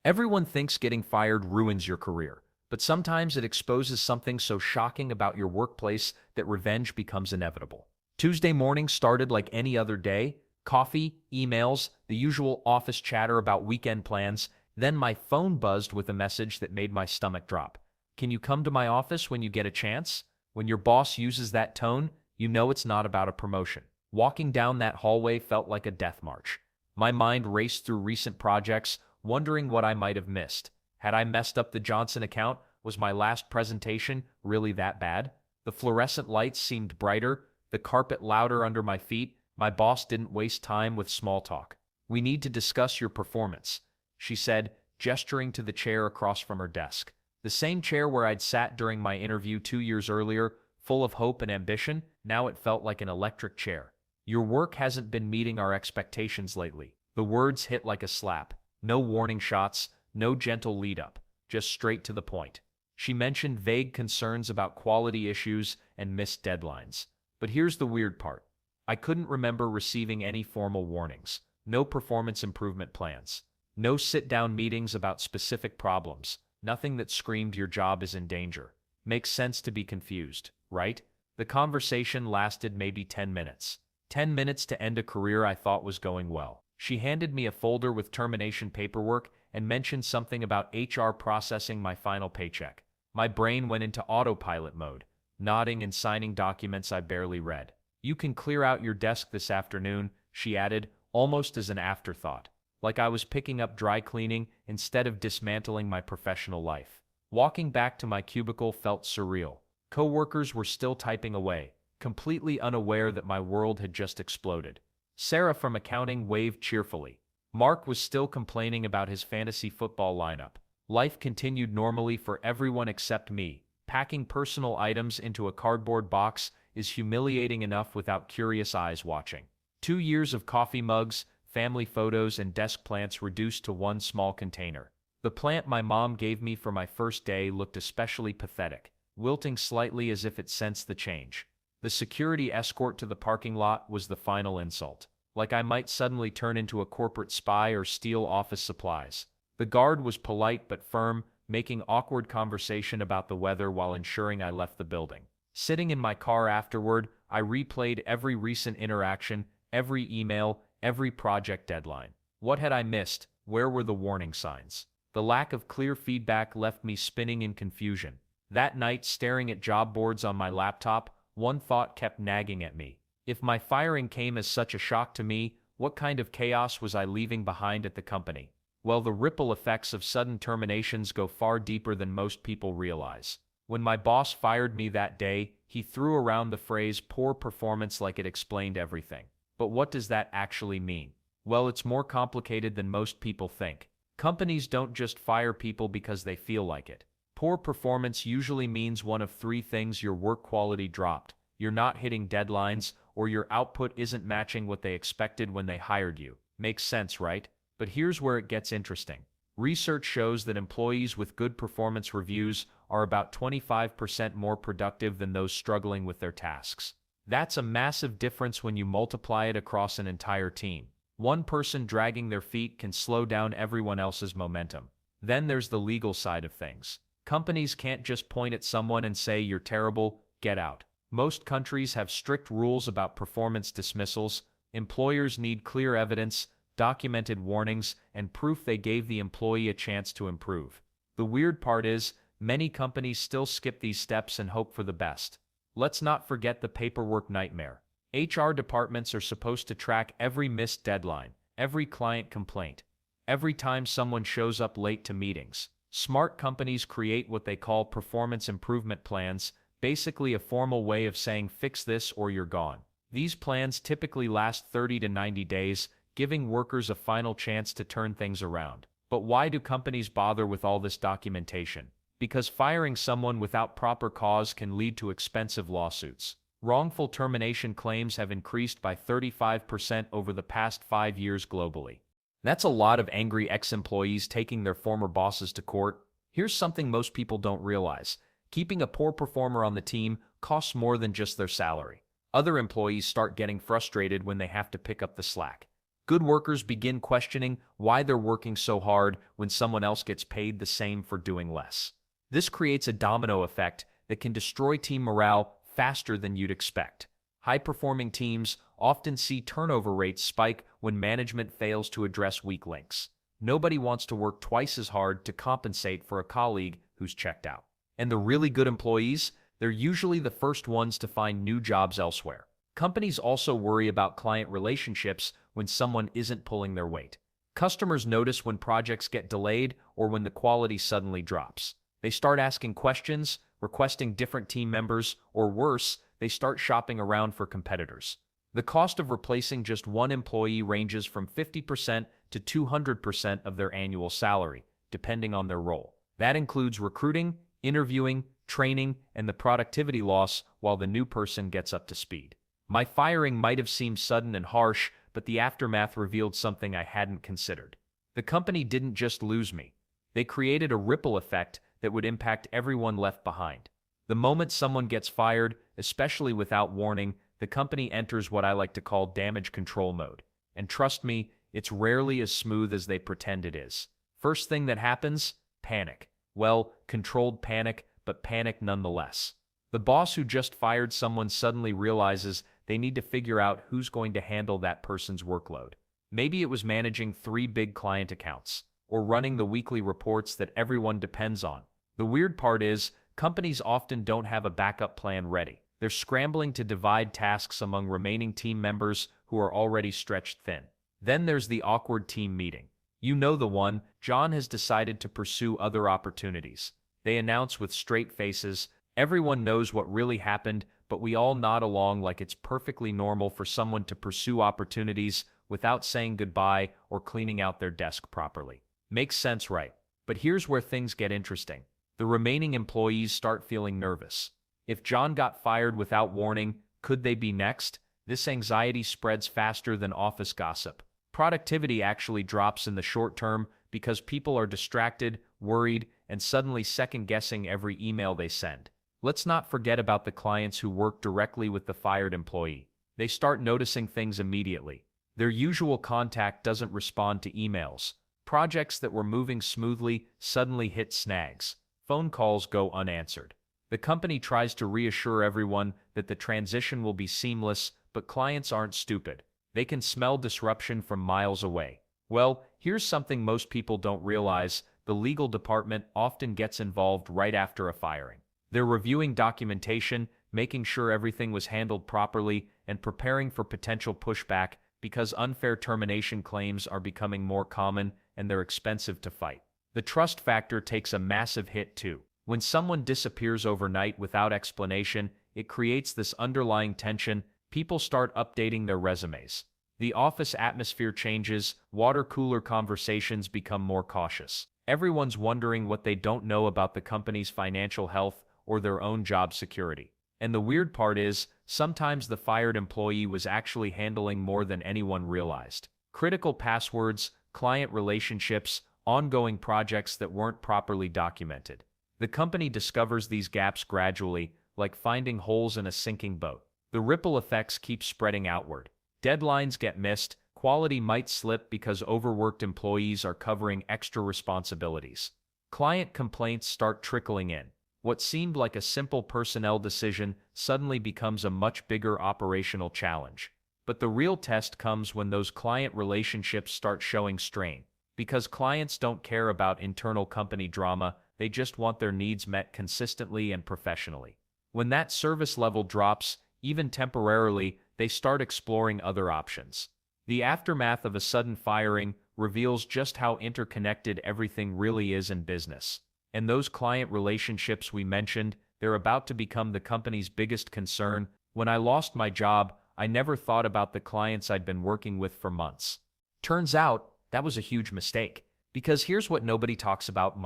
Everyone thinks getting fired ruins your career, but sometimes it exposes something so shocking about your workplace that revenge becomes inevitable. Tuesday morning started like any other day: coffee, emails, the usual office chatter about weekend plans. Then my phone buzzed with a message that made my stomach drop. Can you come to my office when you get a chance? When your boss uses that tone, you know it's not about a promotion. Walking down that hallway felt like a death march. My mind raced through recent projects, wondering what I might have missed. Had I messed up the Johnson account? Was my last presentation really that bad? The fluorescent lights seemed brighter, the carpet louder under my feet. My boss didn't waste time with small talk. "We need to discuss your performance," she said, gesturing to the chair across from her desk. The same chair where I'd sat during my interview 2 years earlier, full of hope and ambition. Now it felt like an electric chair. "Your work hasn't been meeting our expectations lately." The words hit like a slap. No warning shots, no gentle lead-up, just straight to the point. She mentioned vague concerns about quality issues and missed deadlines. But here's the weird part. I couldn't remember receiving any formal warnings, no performance improvement plans, no sit-down meetings about specific problems, nothing that screamed your job is in danger. Makes sense to be confused, right? The conversation lasted maybe 10 minutes. 10 minutes to end a career I thought was going well. She handed me a folder with termination paperwork and mentioned something about HR processing my final paycheck. My brain went into autopilot mode, nodding and signing documents I barely read. "You can clear out your desk this afternoon," she added, almost as an afterthought, like I was picking up dry cleaning instead of dismantling my professional life. Walking back to my cubicle felt surreal. Coworkers were still typing away, completely unaware that my world had just exploded. Sarah from accounting waved cheerfully. Mark was still complaining about his fantasy football lineup. Life continued normally for everyone except me. Packing personal items into a cardboard box is humiliating enough without curious eyes watching. 2 years of coffee mugs, family photos, and desk plants reduced to one small container. The plant my mom gave me for my first day looked especially pathetic, wilting slightly as if it sensed the change. The security escort to the parking lot was the final insult. Like I might suddenly turn into a corporate spy or steal office supplies. The guard was polite but firm, making awkward conversation about the weather while ensuring I left the building. Sitting in my car afterward, I replayed every recent interaction, every email, every project deadline. What had I missed? Where were the warning signs? The lack of clear feedback left me spinning in confusion. That night, staring at job boards on my laptop, one thought kept nagging at me. If my firing came as such a shock to me, what kind of chaos was I leaving behind at the company? Well, the ripple effects of sudden terminations go far deeper than most people realize. When my boss fired me that day, he threw around the phrase "poor performance" like it explained everything. But what does that actually mean? Well, it's more complicated than most people think. Companies don't just fire people because they feel like it. Poor performance usually means one of three things: your work quality dropped, you're not hitting deadlines, or your output isn't matching what they expected when they hired you. Makes sense, right? But here's where it gets interesting. Research shows that employees with good performance reviews are about 25% more productive than those struggling with their tasks. That's a massive difference when you multiply it across an entire team. One person dragging their feet can slow down everyone else's momentum. Then there's the legal side of things. Companies can't just point at someone and say, "You're terrible, get out." Most countries have strict rules about performance dismissals. Employers need clear evidence, documented warnings, and proof they gave the employee a chance to improve. The weird part is, many companies still skip these steps and hope for the best. Let's not forget the paperwork nightmare. HR departments are supposed to track every missed deadline, every client complaint, every time someone shows up late to meetings. Smart companies create what they call performance improvement plans, basically a formal way of saying "fix this or you're gone." These plans typically last 30 to 90 days, giving workers a final chance to turn things around. But why do companies bother with all this documentation? Because firing someone without proper cause can lead to expensive lawsuits. Wrongful termination claims have increased by 35% over the past 5 years globally. That's a lot of angry ex-employees taking their former bosses to court. Here's something most people don't realize. Keeping a poor performer on the team costs more than just their salary. Other employees start getting frustrated when they have to pick up the slack. Good workers begin questioning why they're working so hard when someone else gets paid the same for doing less. This creates a domino effect that can destroy team morale faster than you'd expect. High-performing teams often see turnover rates spike when management fails to address weak links. Nobody wants to work twice as hard to compensate for a colleague who's checked out. And the really good employees, they're usually the first ones to find new jobs elsewhere. Companies also worry about client relationships when someone isn't pulling their weight. Customers notice when projects get delayed or when the quality suddenly drops. They start asking questions, requesting different team members, or worse, they start shopping around for competitors. The cost of replacing just one employee ranges from 50% to 200% of their annual salary, depending on their role. That includes recruiting, interviewing, training, and the productivity loss while the new person gets up to speed. My firing might have seemed sudden and harsh, but the aftermath revealed something I hadn't considered. The company didn't just lose me. They created a ripple effect that would impact everyone left behind. The moment someone gets fired, especially without warning, the company enters what I like to call damage control mode. And trust me, it's rarely as smooth as they pretend it is. First thing that happens? Panic. Well, controlled panic, but panic nonetheless. The boss who just fired someone suddenly realizes they need to figure out who's going to handle that person's workload. Maybe it was managing 3 big client accounts, or running the weekly reports that everyone depends on. The weird part is, companies often don't have a backup plan ready. They're scrambling to divide tasks among remaining team members who are already stretched thin. Then there's the awkward team meeting. You know the one. John has decided to pursue other opportunities. They announce with straight faces, everyone knows what really happened, but we all nod along like it's perfectly normal for someone to pursue opportunities without saying goodbye or cleaning out their desk properly. Makes sense, right? But here's where things get interesting. The remaining employees start feeling nervous. If John got fired without warning, could they be next? This anxiety spreads faster than office gossip. Productivity actually drops in the short term because people are distracted, worried, and suddenly second-guessing every email they send. Let's not forget about the clients who work directly with the fired employee. They start noticing things immediately. Their usual contact doesn't respond to emails. Projects that were moving smoothly suddenly hit snags. Phone calls go unanswered. The company tries to reassure everyone that the transition will be seamless, but clients aren't stupid. They can smell disruption from miles away. Well, here's something most people don't realize. The legal department often gets involved right after a firing. They're reviewing documentation, making sure everything was handled properly, and preparing for potential pushback because unfair termination claims are becoming more common and they're expensive to fight. The trust factor takes a massive hit too. When someone disappears overnight without explanation, it creates this underlying tension. People start updating their resumes. The office atmosphere changes, water cooler conversations become more cautious. Everyone's wondering what they don't know about the company's financial health or their own job security. And the weird part is, sometimes the fired employee was actually handling more than anyone realized. Critical passwords, client relationships, ongoing projects that weren't properly documented. The company discovers these gaps gradually, like finding holes in a sinking boat. The ripple effects keep spreading outward. Deadlines get missed, quality might slip because overworked employees are covering extra responsibilities. Client complaints start trickling in. What seemed like a simple personnel decision suddenly becomes a much bigger operational challenge. But the real test comes when those client relationships start showing strain. Because clients don't care about internal company drama, they just want their needs met consistently and professionally. When that service level drops, even temporarily, they start exploring other options. The aftermath of a sudden firing reveals just how interconnected everything really is in business. And those client relationships we mentioned, they're about to become the company's biggest concern. When I lost my job, I never thought about the clients I'd been working with for months. Turns out, that was a huge mistake. Because here's what nobody talks about,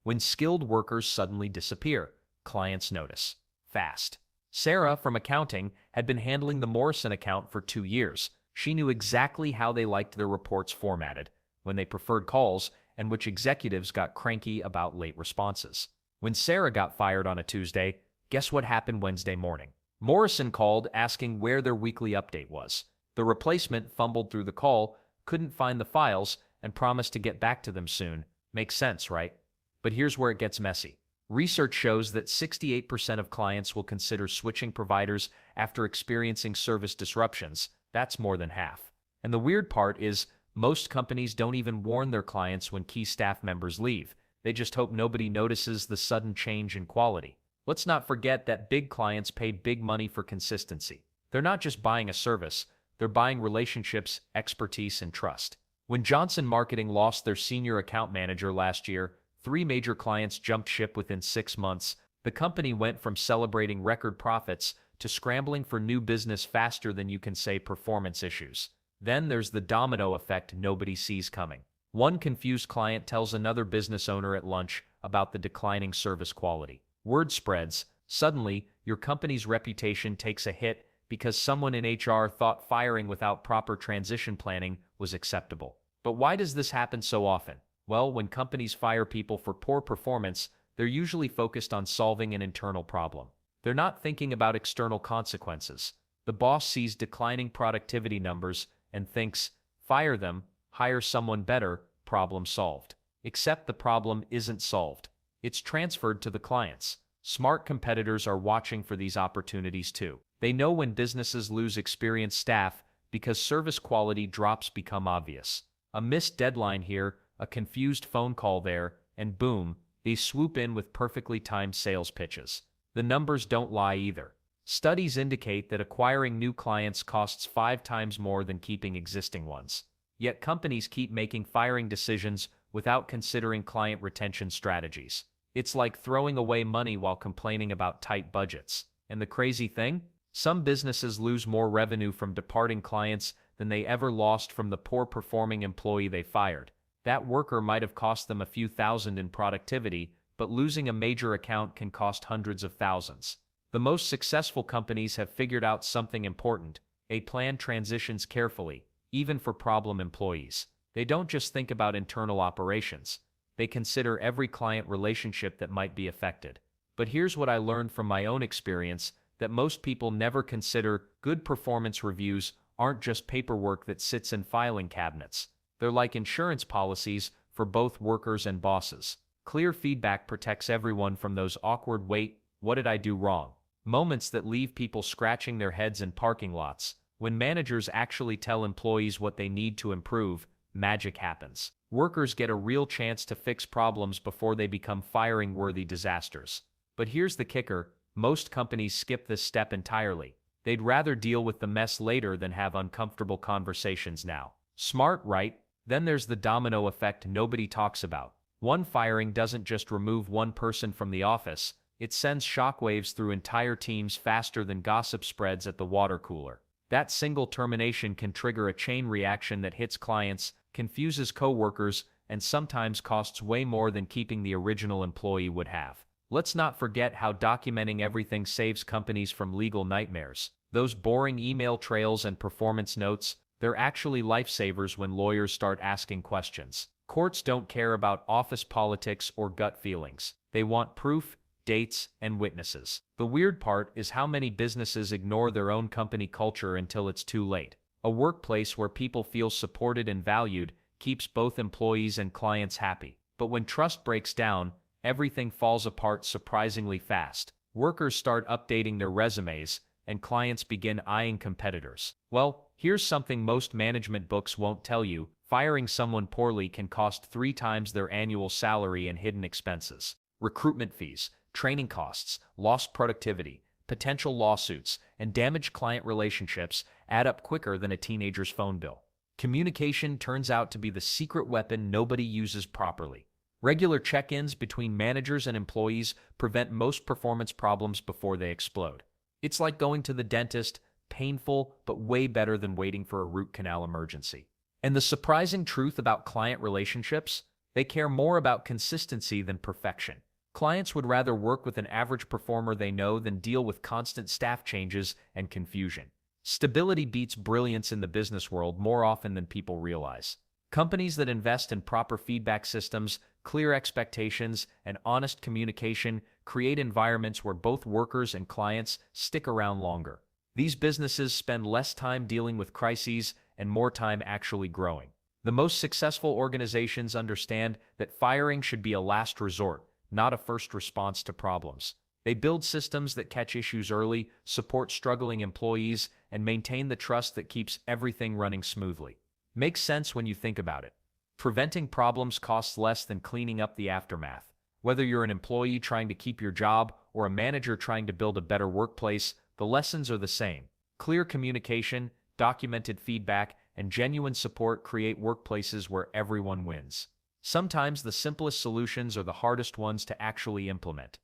when skilled workers suddenly disappear, clients notice. Fast. Sarah, from accounting, had been handling the Morrison account for 2 years. She knew exactly how they liked their reports formatted, when they preferred calls, and which executives got cranky about late responses. When Sarah got fired on a Tuesday, guess what happened Wednesday morning? Morrison called asking where their weekly update was. The replacement fumbled through the call, couldn't find the files, and promised to get back to them soon. Makes sense, right? But here's where it gets messy. Research shows that 68% of clients will consider switching providers after experiencing service disruptions. That's more than half. And the weird part is, most companies don't even warn their clients when key staff members leave. They just hope nobody notices the sudden change in quality. Let's not forget that big clients pay big money for consistency. They're not just buying a service, they're buying relationships, expertise, and trust. When Johnson Marketing lost their senior account manager last year, 3 major clients jumped ship within 6 months. The company went from celebrating record profits to scrambling for new business faster than you can say performance issues. Then there's the domino effect nobody sees coming. One confused client tells another business owner at lunch about the declining service quality. Word spreads. Suddenly, your company's reputation takes a hit because someone in HR thought firing without proper transition planning was acceptable. But why does this happen so often? Well, when companies fire people for poor performance, they're usually focused on solving an internal problem. They're not thinking about external consequences. The boss sees declining productivity numbers and thinks, fire them, hire someone better, problem solved. Except the problem isn't solved. It's transferred to the clients. Smart competitors are watching for these opportunities too. They know when businesses lose experienced staff because service quality drops become obvious. A missed deadline here, a confused phone call there, and boom, they swoop in with perfectly timed sales pitches. The numbers don't lie either. Studies indicate that acquiring new clients costs 5 times more than keeping existing ones. Yet companies keep making firing decisions without considering client retention strategies. It's like throwing away money while complaining about tight budgets. And the crazy thing? Some businesses lose more revenue from departing clients than they ever lost from the poor-performing employee they fired. That worker might have cost them a few thousand in productivity, but losing a major account can cost hundreds of thousands. The most successful companies have figured out something important. They plan transitions carefully, even for problem employees. They don't just think about internal operations. They consider every client relationship that might be affected. But here's what I learned from my own experience, that most people never consider. Good performance reviews aren't just paperwork that sits in filing cabinets. They're like insurance policies for both workers and bosses. Clear feedback protects everyone from those awkward "wait, what did I do wrong?" moments that leave people scratching their heads in parking lots. When managers actually tell employees what they need to improve, magic happens. Workers get a real chance to fix problems before they become firing-worthy disasters. But here's the kicker: most companies skip this step entirely. They'd rather deal with the mess later than have uncomfortable conversations now. Smart, right? Then there's the domino effect nobody talks about. One firing doesn't just remove one person from the office, it sends shockwaves through entire teams faster than gossip spreads at the water cooler. That single termination can trigger a chain reaction that hits clients, confuses coworkers, and sometimes costs way more than keeping the original employee would have. Let's not forget how documenting everything saves companies from legal nightmares. Those boring email trails and performance notes, they're actually lifesavers when lawyers start asking questions. Courts don't care about office politics or gut feelings. They want proof, dates, and witnesses. The weird part is how many businesses ignore their own company culture until it's too late. A workplace where people feel supported and valued keeps both employees and clients happy. But when trust breaks down, everything falls apart surprisingly fast. Workers start updating their resumes, and clients begin eyeing competitors. Well, here's something most management books won't tell you: firing someone poorly can cost 3 times their annual salary and hidden expenses. Recruitment fees, training costs, lost productivity, potential lawsuits, and damaged client relationships add up quicker than a teenager's phone bill. Communication turns out to be the secret weapon nobody uses properly. Regular check-ins between managers and employees prevent most performance problems before they explode. It's like going to the dentist, painful but way better than waiting for a root canal emergency. And the surprising truth about client relationships? They care more about consistency than perfection. Clients would rather work with an average performer they know than deal with constant staff changes and confusion. Stability beats brilliance in the business world more often than people realize. Companies that invest in proper feedback systems, clear expectations, and honest communication create environments where both workers and clients stick around longer. These businesses spend less time dealing with crises and more time actually growing. The most successful organizations understand that firing should be a last resort, not a first response to problems. They build systems that catch issues early, support struggling employees, and maintain the trust that keeps everything running smoothly. Makes sense when you think about it. Preventing problems costs less than cleaning up the aftermath. Whether you're an employee trying to keep your job or a manager trying to build a better workplace, the lessons are the same. Clear communication, documented feedback, and genuine support create workplaces where everyone wins. Sometimes the simplest solutions are the hardest ones to actually implement.